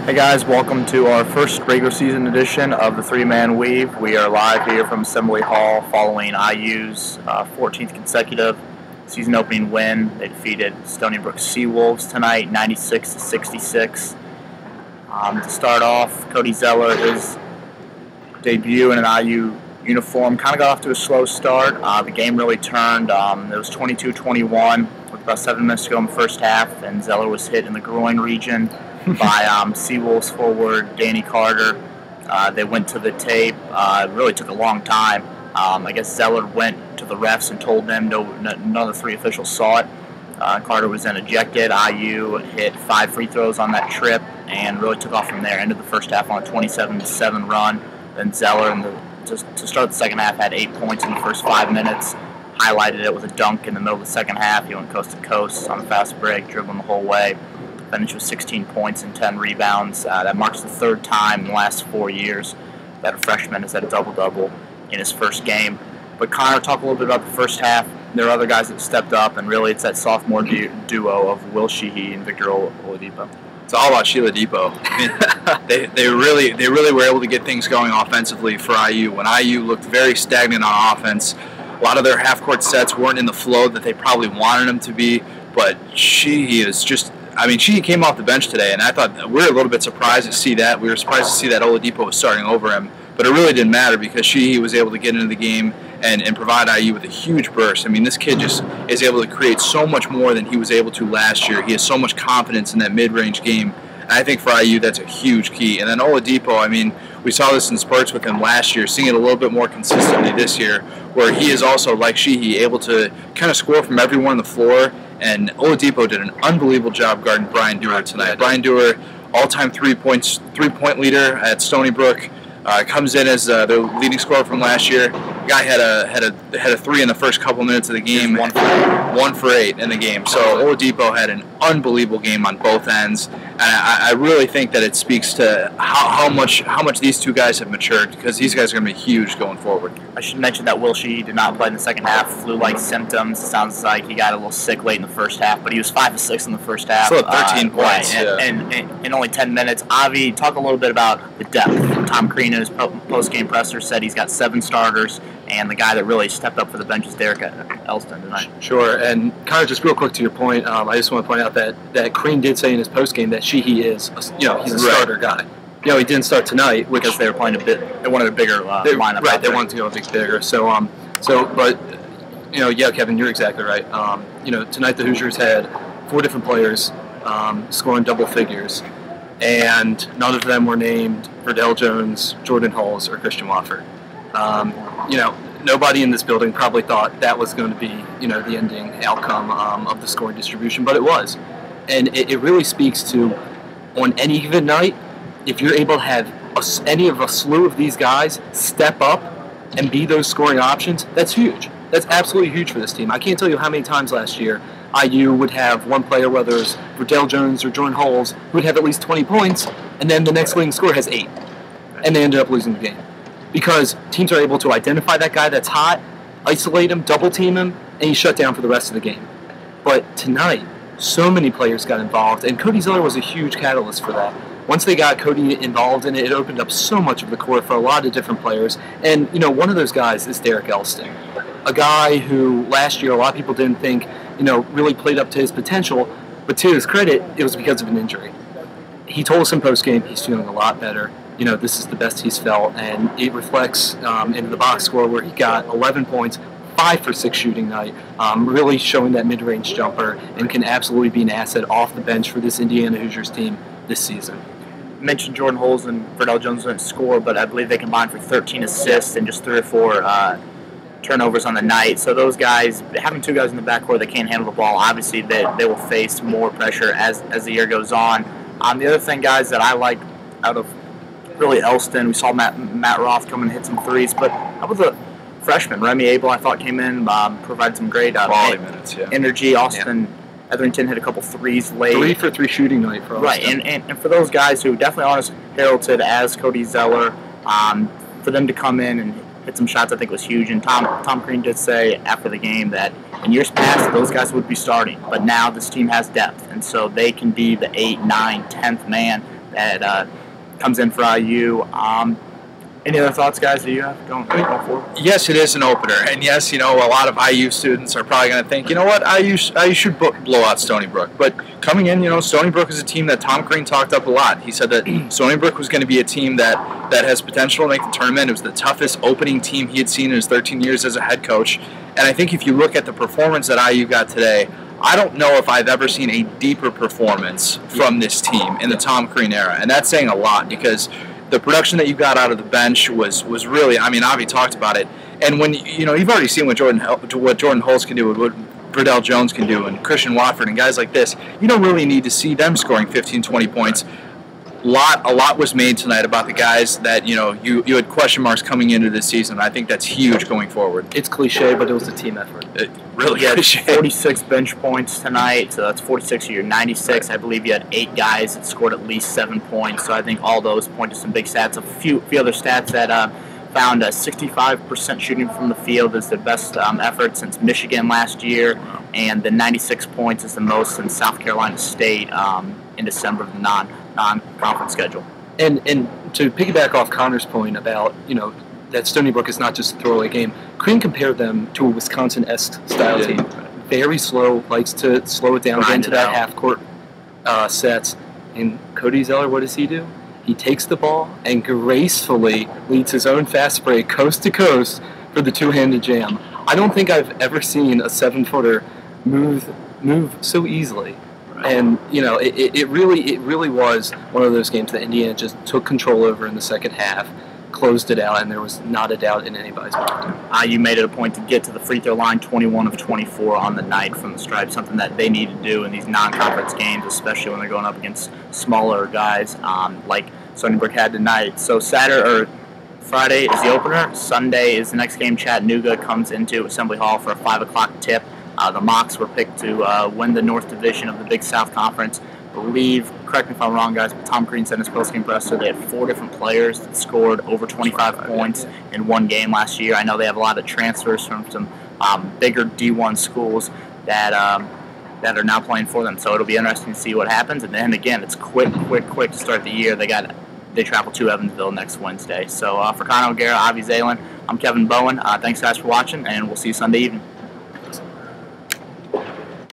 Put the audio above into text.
Hey guys, welcome to our first regular season edition of the Three-Man Weave. We are live here from Assembly Hall following IU's 14th consecutive season opening win. They defeated Stony Brook Seawolves tonight, 96-66. To start off, Cody Zeller, his debut in an IU uniform, kind of got off to a slow start. The game really turned. It was 22-21 with about 7 minutes to go in the first half, and Zeller was hit in the groin region by Seawolves forward Danny Carter. They went to the tape. It really took a long time. I guess Zeller went to the refs and told them none of the 3 officials saw it. Carter was then ejected. IU hit 5 free throws on that trip and really took off from there. Ended the first half on a 27-7 run. Then Zeller, to start the second half, had 8 points in the first 5 minutes. Highlighted it with a dunk in the middle of the second half. He went coast to coast on a fast break, dribbling the whole way. Finished with 16 points and 10 rebounds. That marks the 3rd time in the last 4 years that a freshman has had a double-double in his first game. But Connor, talk a little bit about the first half. There are other guys that stepped up, and really it's that sophomore duo of Will Sheehy and Victor Oladipo. It's all about Sheila Depot. I mean, they really were able to get things going offensively for IU. When IU looked very stagnant on offense, a lot of their half-court sets weren't in the flow that they probably wanted them to be, but Sheehy is just... I mean, she came off the bench today, and I thought we were a little bit surprised to see that. We were surprised to see that Oladipo was starting over him, but it really didn't matter because he was able to get into the game and provide IU with a huge burst. I mean, this kid just is able to create so much more than he was able to last year. He has so much confidence in that mid-range game, and I think for IU that's a huge key. And then Oladipo, I mean, we saw this in spurts with him last year, seeing it a little bit more consistently this year, where he is also, like Sheehy, able to kind of score from everyone on the floor. And Oladipo did an unbelievable job guarding Brian Dewar tonight. Brian Dewar, all-time three-point leader at Stony Brook, comes in as the leading scorer from last year. The guy had a 3 in the first couple minutes of the game. 1 for 8 in the game. So Oladipo had an unbelievable game on both ends, and I really think that it speaks to how much these 2 guys have matured, because these guys are going to be huge going forward. I should mention that Will Sheehy did not play in the second half. Flu-like symptoms. It sounds like he got a little sick late in the first half, but he was 5 of 6 in the first half. Still 13 points. And in only 10 minutes. Avi, talk a little bit about the depth. Tom Crean in his post-game presser said he's got 7 starters, and the guy that really stepped up for the bench is Derek Elston tonight. Sure, and kind of just real quick to your point, I just want to point out that Crean did say in his postgame that Sheehy is, he's a starter guy. He didn't start tonight because they were playing they wanted a bigger lineup. Right, they wanted to go a bit bigger. But Kevin, you're exactly right. Tonight the Hoosiers had 4 different players scoring double figures, and none of them were named Verdell Jones, Jordan Hulls, or Christian Wofford. Nobody in this building probably thought that was going to be, the ending outcome of the scoring distribution, but it was. And it really speaks to, on any given night, if you're able to have any of a slew of these guys step up and be those scoring options, that's huge. That's absolutely huge for this team. I can't tell you how many times last year IU would have one player, whether it's Verdell Jones or Jordan Hulls, who would have at least 20 points, and then the next leading scorer has 8. And they ended up losing the game. Because teams are able to identify that guy that's hot, isolate him, double team him, and he's shut down for the rest of the game. But tonight, so many players got involved, and Cody Zeller was a huge catalyst for that. Once they got Cody involved in it, it opened up so much of the court for a lot of different players. And, one of those guys is Derek Elston, a guy who last year a lot of people didn't think, really played up to his potential, but to his credit, it was because of an injury. He told us in postgame he's feeling a lot better. This is the best he's felt, and it reflects into the box score where he got 11 points, 5 for 6 shooting night, really showing that mid-range jumper, and can absolutely be an asset off the bench for this Indiana Hoosiers team this season. Mentioned Jordan Hulls and Verdell Jones didn't score, but I believe they combined for 13 assists and just 3 or 4 turnovers on the night. So those guys, having 2 guys in the backcourt that can't handle the ball, obviously they will face more pressure as the year goes on. The other thing, guys, that I like out of really Elston, we saw Matt Roth come and hit some threes, but how about the freshman, Remy Abel, I thought came in, provided some great minutes, energy. Austin Etherington hit a couple threes late. 3 for 3 shooting night for Austin. Right, and for those guys who definitely aren't as heralded as Cody Zeller, for them to come in and hit some shots, I think was huge. And Tom Crean did say after the game that in years past those guys would be starting, but now this team has depth, and so they can be the 8th, 9th, 10th man that comes in for IU. Any other thoughts, guys, that you have going forward? Yes, it is an opener, and yes, a lot of IU students are probably going to think, you know what, IU should blow out Stony Brook. But coming in, Stony Brook is a team that Tom Crean talked up a lot. He said that Stony Brook was going to be a team that has potential to make the tournament. It was the toughest opening team he had seen in his 13 years as a head coach. And I think if you look at the performance that IU got today, I don't know if I've ever seen a deeper performance from this team in the Tom Crean era, and that's saying a lot because the production that you got out of the bench was really, Avi talked about it. And when, you've already seen what Jordan Hulse can do, what Verdell Jones can do, and Christian Watford and guys like this, you don't really need to see them scoring 15, 20 points. A lot was made tonight about the guys that, you had question marks coming into this season. I think that's huge going forward. It's cliche, but it was a team effort. Really had 46 bench points tonight, so that's 46 of your 96. Right. I believe you had 8 guys that scored at least 7 points, so I think all those point to some big stats. A few other stats that found 65% shooting from the field is their best effort since Michigan last year, and the 96 points is the most since South Carolina State in December of the non-conference schedule. And to piggyback off Connor's point about, that Stony Brook is not just a throwaway game, Crean compared them to a Wisconsin-esque style team. Very slow, likes to slow it down, get into that half-court sets. And Cody Zeller, what does he do? He takes the ball and gracefully leads his own fast break coast to coast for the two-handed jam. I don't think I've ever seen a 7-footer move so easily. And it really was one of those games that Indiana just took control over in the second half, closed it out, and there was not a doubt in anybody's mind. You made it a point to get to the free throw line 21 of 24 on the night from the stripe, something that they need to do in these non-conference games, especially when they're going up against smaller guys like Stony Brook had tonight. So Friday is the opener. Sunday is the next game. Chattanooga comes into Assembly Hall for a 5 o'clock tip. The Mocs were picked to win the North Division of the Big South Conference. I believe, correct me if I'm wrong, guys, but Tom Crean said in his post-game presser they had 4 different players that scored over 25 points in one game last year. I know they have a lot of transfers from some bigger D1 schools that are now playing for them. So it'll be interesting to see what happens. And then again, it's quick to start the year. They travel to Evansville next Wednesday. So for Connor O'Gara, Avi Zalen, I'm Kevin Bowen. Thanks guys for watching, and we'll see you Sunday evening.